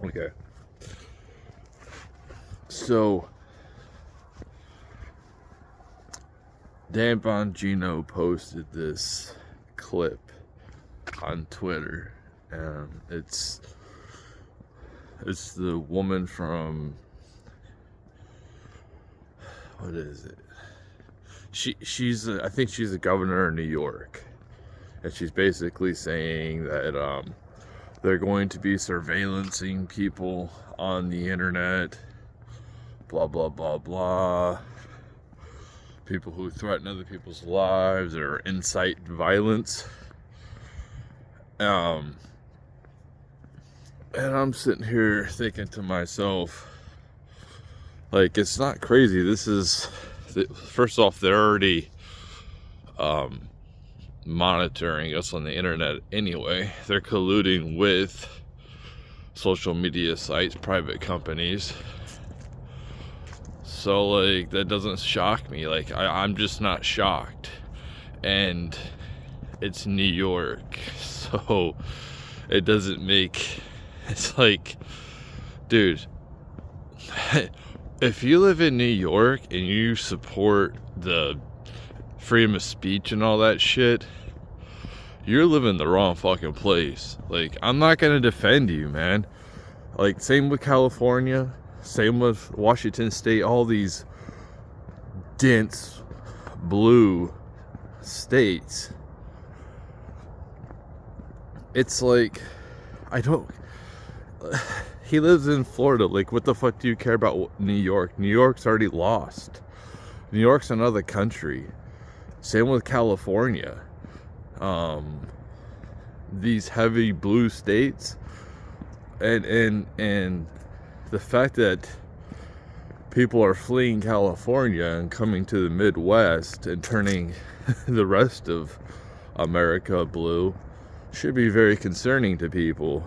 Okay. So, Dan Bongino posted this clip on Twitter, and it's the woman from, what is it? I think she's the governor of New York, and she's basically saying that they're going to be surveillancing people on the internet, blah blah blah blah. People who threaten other people's lives or incite violence. And I'm sitting here thinking to myself, like, it's not crazy. This is, first off, they're already monitoring us on the internet anyway. They're colluding with social media sites, private companies. So, like, that doesn't shock me. Like, I'm just not shocked. And it's New York. So, it doesn't make... It's like, dude, if you live in New York and you support the freedom of speech and all that shit, you're living the wrong fucking place. Like, I'm not gonna defend you, man. Like, same with California, same with Washington State, all these dense blue states. It's like, he lives in Florida. Like, what the fuck do you care about New York? New York's already lost. New York's another country. Same with California. These heavy blue states, and the fact that people are fleeing California and coming to the Midwest and turning the rest of America blue should be very concerning to people.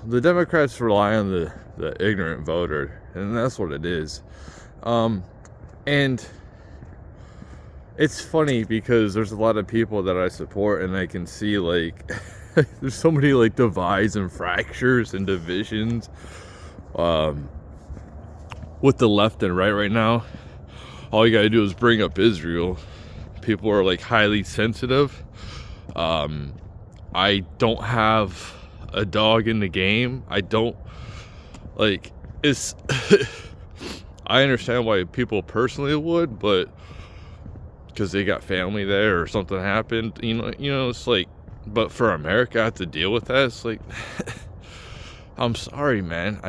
The Democrats rely on the ignorant voter, and that's what it is. And it's funny because there's a lot of people that I support, and I can see, like, there's so many, like, divides and fractures and divisions with the left and right now. All you gotta do is bring up Israel. People are, like, highly sensitive. I don't have a dog in the game. I don't, like, it's I understand why people personally would, but because they got family there or something happened, you know, it's like, but for America, I have to deal with that. It's like, I'm sorry, man.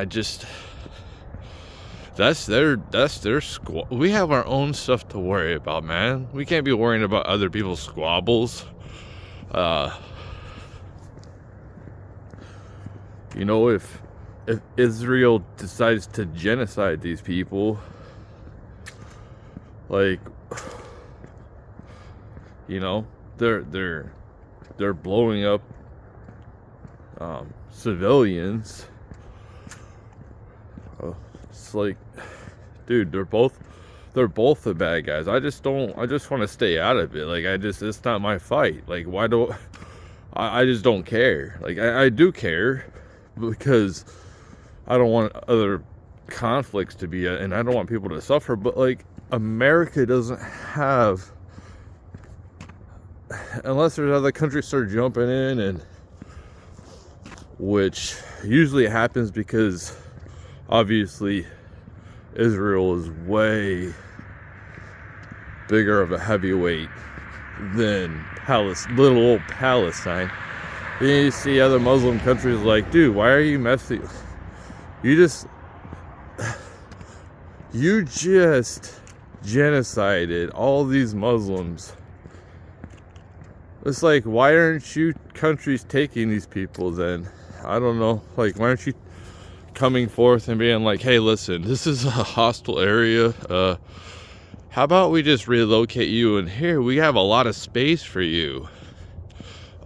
That's their squabble. We have our own stuff to worry about, man. We can't be worrying about other people's squabbles. You know, if Israel decides to genocide these people, like, you know, they're blowing up civilians. It's like, dude, they're both the bad guys. I just want to stay out of it. Like, it's not my fight. Like, I just don't care. Like, I do care, because I don't want other conflicts to be, and I don't want people to suffer, but, like, America doesn't have, unless there's other countries start jumping in, and which usually happens because obviously Israel is way bigger of a heavyweight than little old Palestine. Then you see other Muslim countries like, dude, why are you messing? You just genocided all these Muslims. It's like, why aren't you countries taking these people then? I don't know. Like, why aren't you coming forth and being like, hey, listen, this is a hostile area. How about we just relocate you in here? We have a lot of space for you.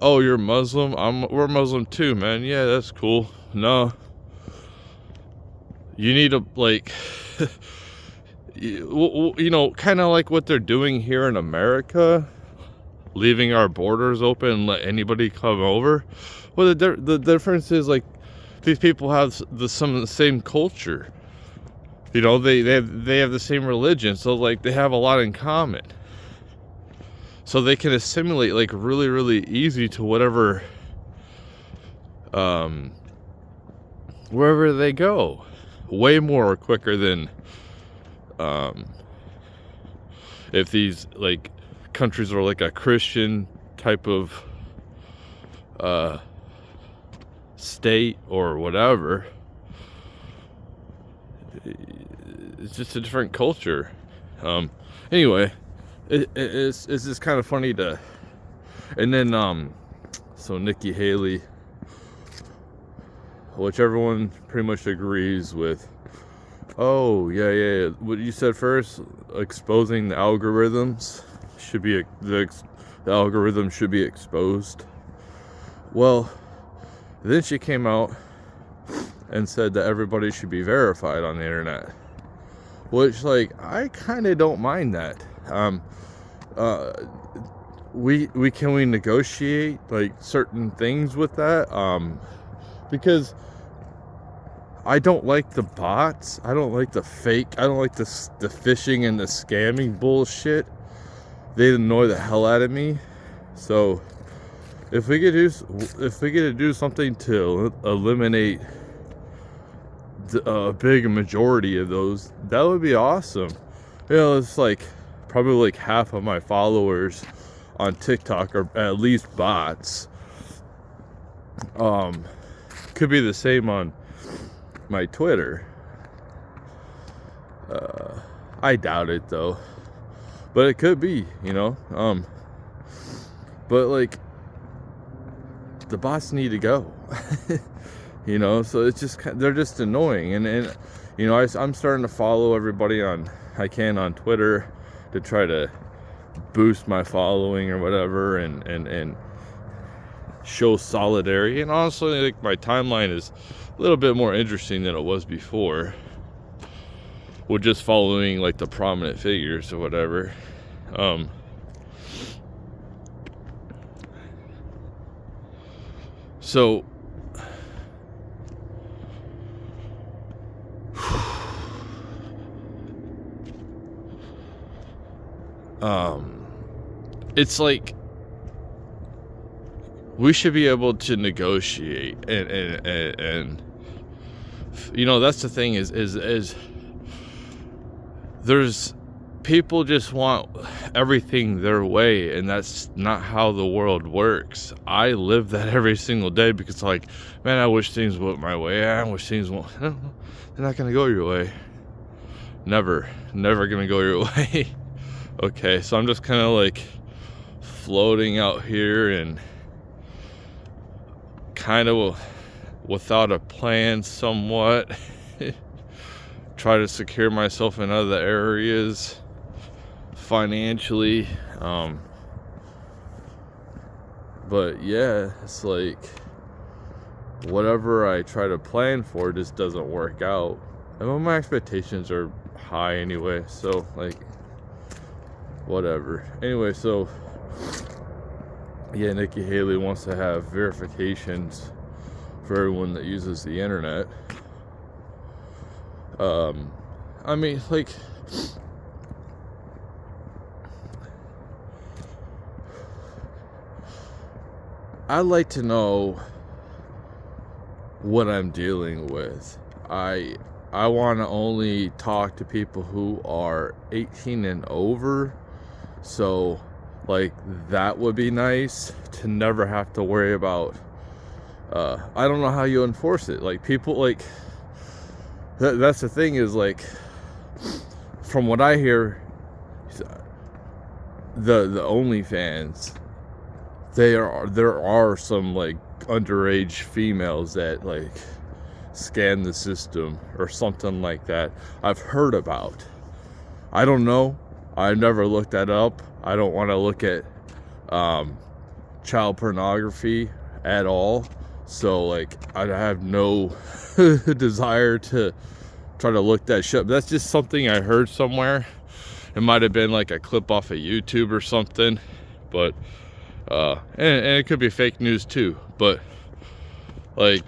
Oh, you're Muslim? We're Muslim too, man. Yeah, that's cool. No. You need to, like, you know, kind of like what they're doing here in America, leaving our borders open and let anybody come over. Well, the difference is like these people have some of the same culture. You know, they have the same religion, so like they have a lot in common. So they can assimilate like really, really easy to whatever, wherever they go, way more quicker than if these like countries are like a Christian type of state or whatever. It's just a different culture. Anyway, it's just kind of funny to, and then so Nikki Haley, which everyone pretty much agrees with. Oh yeah. What you said first, exposing the algorithms should be the algorithm should be exposed. Well, then she came out and said that everybody should be verified on the internet, which like I kind of don't mind that. We negotiate like certain things with that, because I don't like the bots. I don't like the fake. I don't like the phishing and the scamming bullshit. They annoy the hell out of me. So if we get to do something to eliminate a big majority of those, that would be awesome. You know, it's like probably like half of my followers on TikTok are at least bots. Could be the same on my Twitter. I doubt it though, but it could be, you know. But like the bots need to go. You know, so it's just, they're just annoying, and you know, I'm starting to follow everybody on Twitter to try to boost my following or whatever, and show solidarity. And honestly, like my timeline is a little bit more interesting than it was before, with just following like the prominent figures or whatever. So it's like we should be able to negotiate, and you know, that's the thing is there's people just want everything their way, and that's not how the world works. I live that every single day, because like, man, I wish things went my way. I wish things went. They're not gonna go your way. Never gonna go your way. Okay, so I'm just kind of like floating out here and kind of without a plan somewhat. Try to secure myself in other areas financially. But yeah, it's like whatever I try to plan for just doesn't work out. And my expectations are high anyway, so like whatever. Anyway, so yeah, Nikki Haley wants to have verifications for everyone that uses the internet. I mean, like, I'd like to know what I'm dealing with. I want to only talk to people who are 18 and over. So, like, that would be nice to never have to worry about. I don't know how you enforce it. Like, people, like, that's the thing is, like, from what I hear, the OnlyFans, there are some, like, underage females that, like, scan the system or something like that. I've heard about. I don't know. I've never looked that up. I don't want to look at child pornography at all. So, like, I have no desire to try to look that shit up. That's just something I heard somewhere. It might have been like a clip off of YouTube or something. But, and it could be fake news too. But like,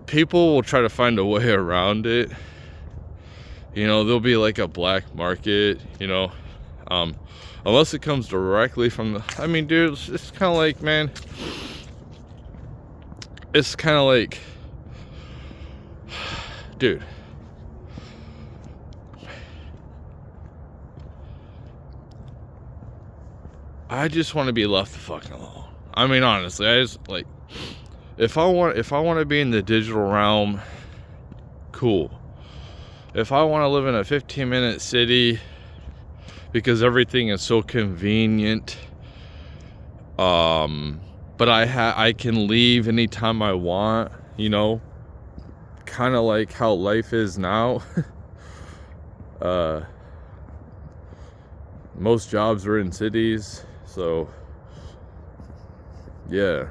people will try to find a way around it. You know, there'll be like a black market, you know, unless it comes directly from the, I mean, dude, it's kind of like, man, it's kind of like, dude, I just want to be left the fuck alone. I mean, honestly, I just, like, if I want to be in the digital realm, cool. If I want to live in a 15-minute city because everything is so convenient, but I can leave anytime I want, you know, kind of like how life is now. Most jobs are in cities, so yeah,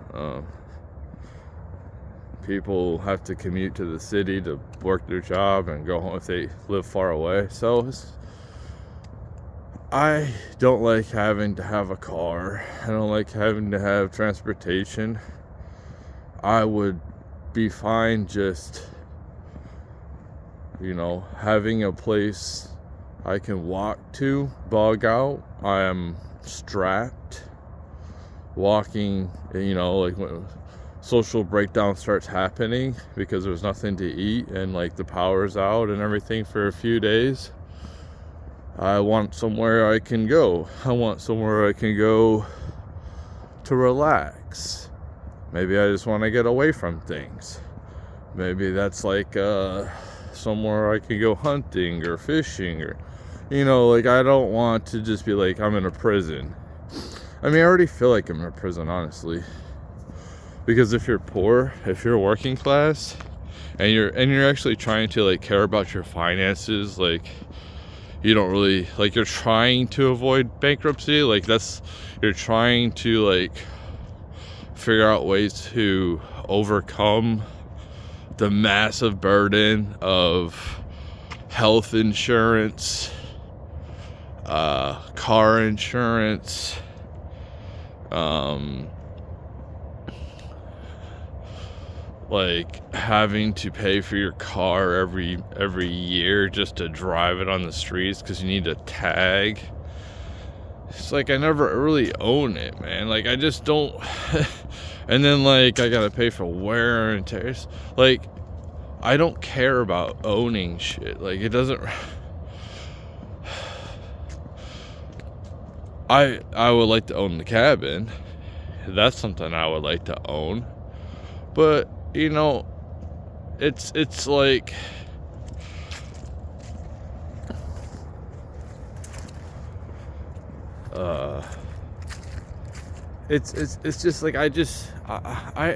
people have to commute to the city to work their job and go home if they live far away. So I don't like having to have a car. I don't like having to have transportation. I would be fine just, you know, having a place I can walk to, bug out. I am strapped. Walking, you know, like when social breakdown starts happening because there's nothing to eat and like the power's out and everything for a few days, I want somewhere I can go. I want somewhere I can go to relax. Maybe I just want to get away from things. Maybe that's like somewhere I can go hunting or fishing, or, you know, like, I don't want to just be like I'm in a prison. I mean, I already feel like I'm in a prison, honestly. Because if you're poor, if you're working class, and you're actually trying to like care about your finances, like, you don't really, like, you're trying to avoid bankruptcy, like, you're trying to like figure out ways to overcome the massive burden of health insurance, car insurance, like having to pay for your car every year just to drive it on the streets because you need a tag. It's like I never really own it, man. Like, I just don't. And then like I gotta pay for wear and tears. Like, I don't care about owning shit. Like, it doesn't. I would like to own the cabin. That's something I would like to own. But, you know, it's like, it's just like I'm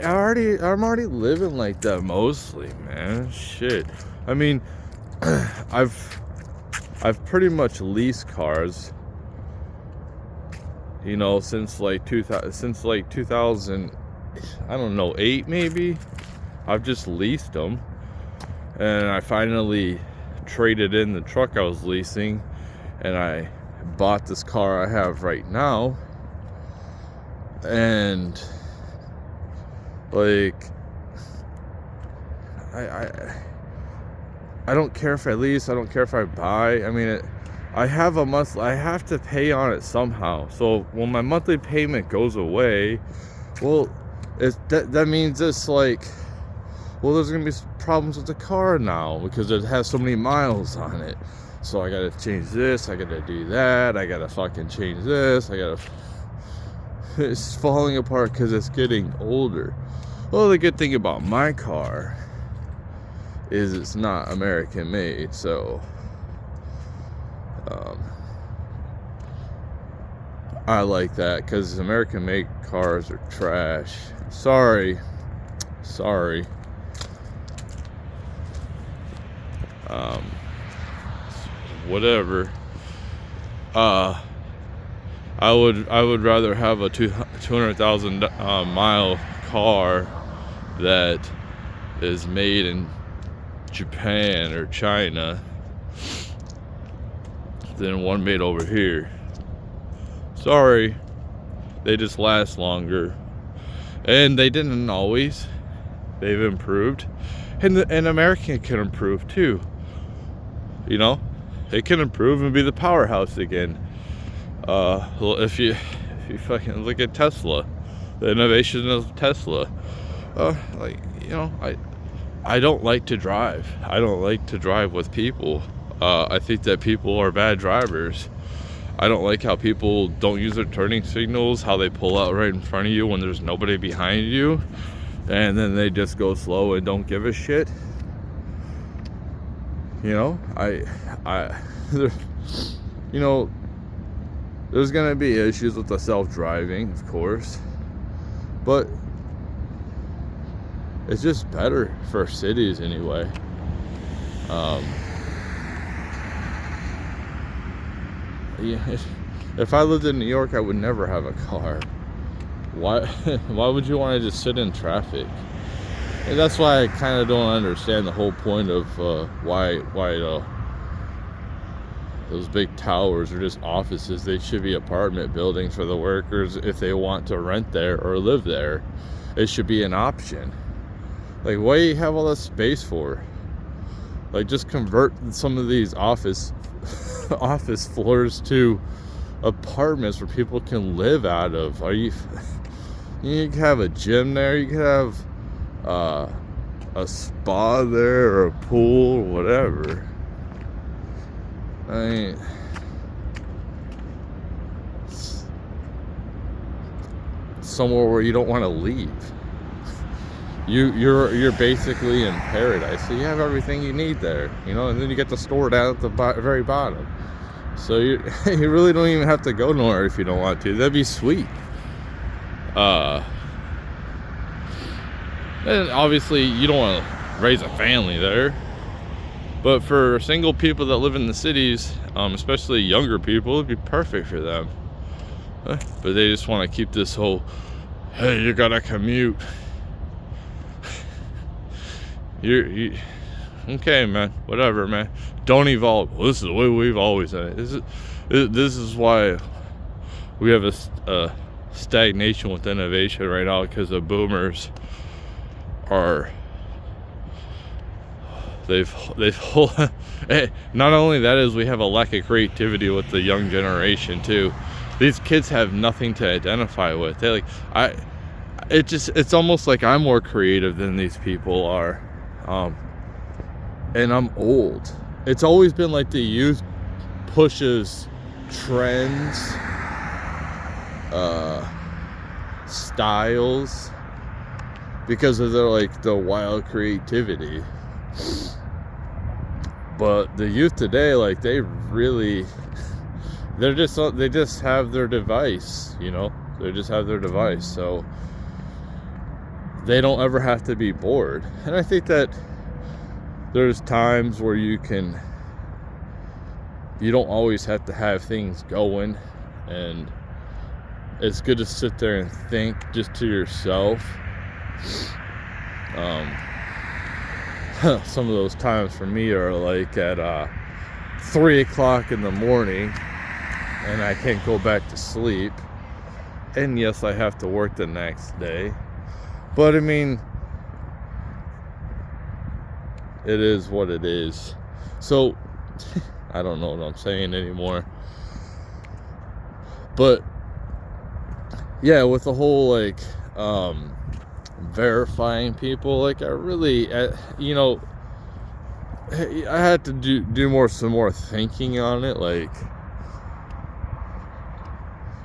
already living like that mostly, man. Shit. I mean, I've pretty much leased cars, you know, since like 2000, I don't know, 8 maybe. I've just leased them, and I finally traded in the truck I was leasing, and I bought this car I have right now. And like, I don't care if I lease, I don't care if I buy. I mean, I have to pay on it somehow. So when my monthly payment goes away, well, that means it's like, well, there's gonna be problems with the car now because it has so many miles on it. So I gotta change this, I gotta do that, I gotta fucking change this, it's falling apart because it's getting older. Well, the good thing about my car is it's not American made, so I like that, because American made cars are trash. Sorry. Whatever. I would rather have a 200,000 mile car that is made in Japan or China than one made over here. Sorry, they just last longer, and they didn't always. they've improved, and America can improve too. You know, it can improve and be the powerhouse again. Well, if you fucking look at Tesla, the innovation of Tesla, like, you know, I don't like to drive. I don't like to drive with people. I think that people are bad drivers. I don't like how people don't use their turning signals, how they pull out right in front of you when there's nobody behind you, and then they just go slow and don't give a shit. You know, you know, there's gonna be issues with the self-driving, of course, but it's just better for cities anyway. Yeah, if I lived in New York, I would never have a car. Why would you want to just sit in traffic? And that's why I kind of don't understand the whole point of why those big towers are just offices. They should be apartment buildings for the workers if they want to rent there or live there. It should be an option. Like, what do you have all that space for? Like, just convert some of these office floors to apartments where people can live out of. You can have a gym there, you could have a spa there, or a pool, or whatever. I mean, somewhere where you don't want to leave. You're basically in paradise. So you have everything you need there, you know, and then you get the store down at the very bottom. So you really don't even have to go nowhere if you don't want to. That'd be sweet. And obviously you don't want to raise a family there. But for single people that live in the cities, especially younger people, it'd be perfect for them. But they just want to keep this whole, hey, you gotta commute. You okay, man, whatever, man. Don't evolve. Well, this is the way we've always done it. This is why we have a stagnation with innovation right now, because the boomers they've not only that, is we have a lack of creativity with the young generation too. These kids have nothing to identify with. They it's almost like I'm more creative than these people are. And I'm old. It's always been like the youth pushes trends, styles, because of the wild creativity. But the youth today, like, they just have their device, you know. They just have their device, so they don't ever have to be bored. And I think that there's times where you don't always have to have things going, and it's good to sit there and think just to yourself. Some of those times for me are like at 3 o'clock in the morning, and I can't go back to sleep. And yes, I have to work the next day. But I mean, it is what it is. So I don't know what I'm saying anymore. But yeah, with the whole verifying people, like, I really, you know, I had to do some more thinking on it, like,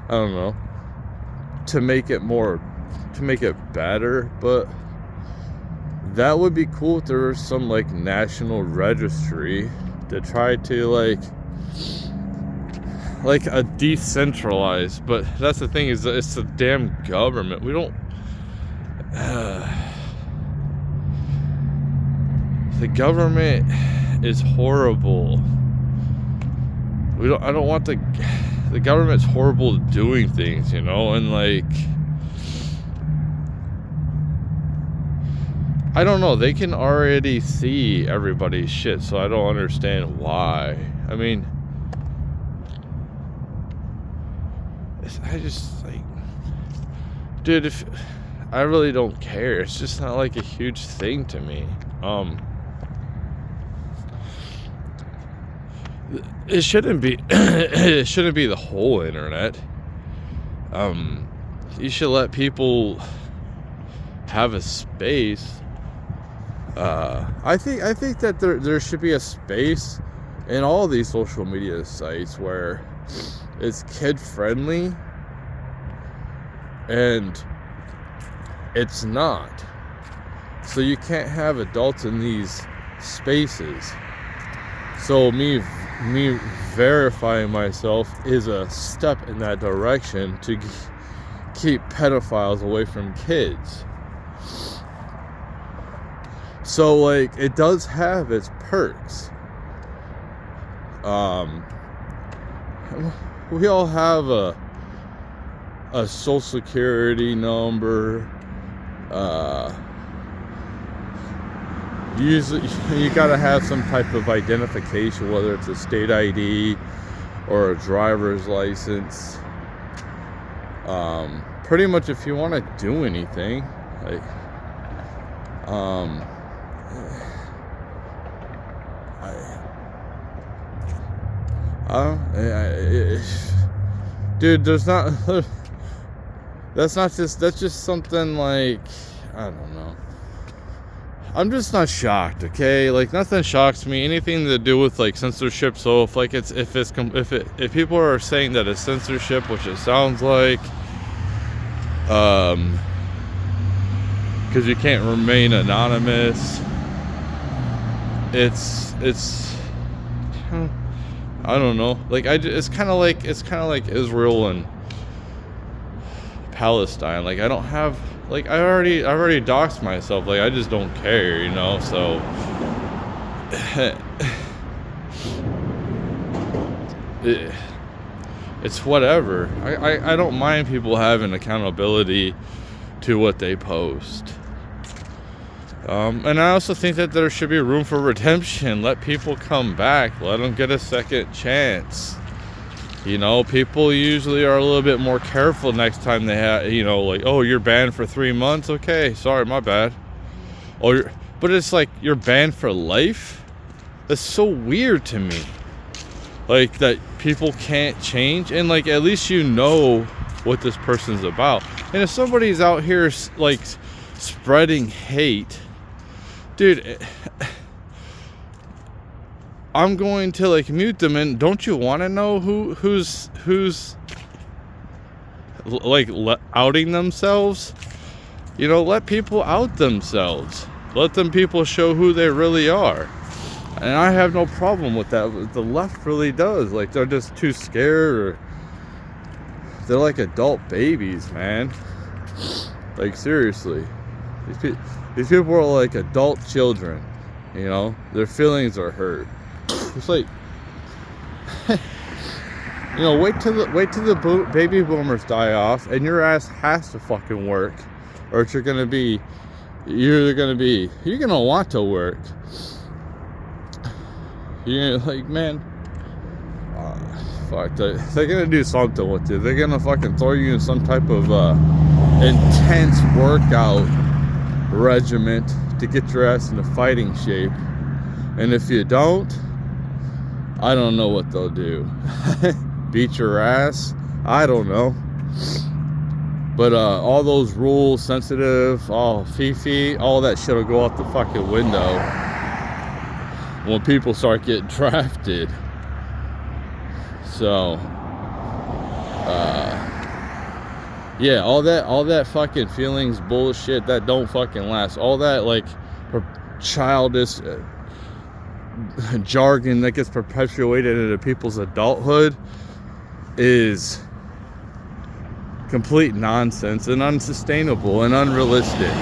I don't know, to make it better. But that would be cool if there was some like national registry to try to like a decentralized. But that's the thing, is that it's the damn government. We don't the government is horrible. I don't want the government's horrible doing things, you know. And like, I don't know, they can already see everybody's shit, so I don't understand why. I mean, I just, like, dude, I really don't care. It's just not like a huge thing to me. It shouldn't be it shouldn't be the whole internet. You should let people have a space. I think that there should be a space in all these social media sites where it's kid friendly, and it's not. So you can't have adults in these spaces. So me verifying myself is a step in that direction to keep pedophiles away from kids. So like, it does have its perks. We all have a social security number. Usually you gotta have some type of identification, whether it's a state ID or a driver's license. Pretty much if you want to do anything, like, dude, there's not. That's just something like, I don't know. I'm just not shocked, okay? Like, nothing shocks me. Anything to do with like censorship. So if people are saying that it's censorship, which it sounds like, because you can't remain anonymous. It's I don't know. Like, it's kind of like Israel and Palestine. Like, I don't have, like, I already doxed myself. Like, I just don't care, you know. So it's whatever. I don't mind people having accountability to what they post. And I also think that there should be room for redemption. Let people come back. Let them get a second chance. You know, people usually are a little bit more careful next time they have, you know, like, oh, you're banned for 3 months? Okay, sorry, my bad. But it's like, you're banned for life? That's so weird to me. Like, that people can't change. And, like, at least you know what this person's about. And if somebody's out here, like, spreading hate, dude, I'm going to, like, mute them. And don't you want to know who's like outing themselves? You know, let people out themselves. Let them people show who they really are. And I have no problem with that. The left really does. Like, they're just too scared, or they're like adult babies, man. Like, seriously. These people are like adult children, you know. Their feelings are hurt. It's like, you know, wait till the baby boomers die off, and your ass has to fucking work, or you're gonna want to work. You're like, man, fuck, they're gonna do something with you. They're gonna fucking throw you in some type of intense workout regiment to get your ass into fighting shape. And if you don't, I don't know what they'll do. Beat your ass? I don't know. But all those rules, sensitive, all fifi, all that shit will go out the fucking window when people start getting drafted. So yeah, all that fucking feelings bullshit that don't fucking last. All that, like, childish jargon that gets perpetuated into people's adulthood is complete nonsense and unsustainable and unrealistic.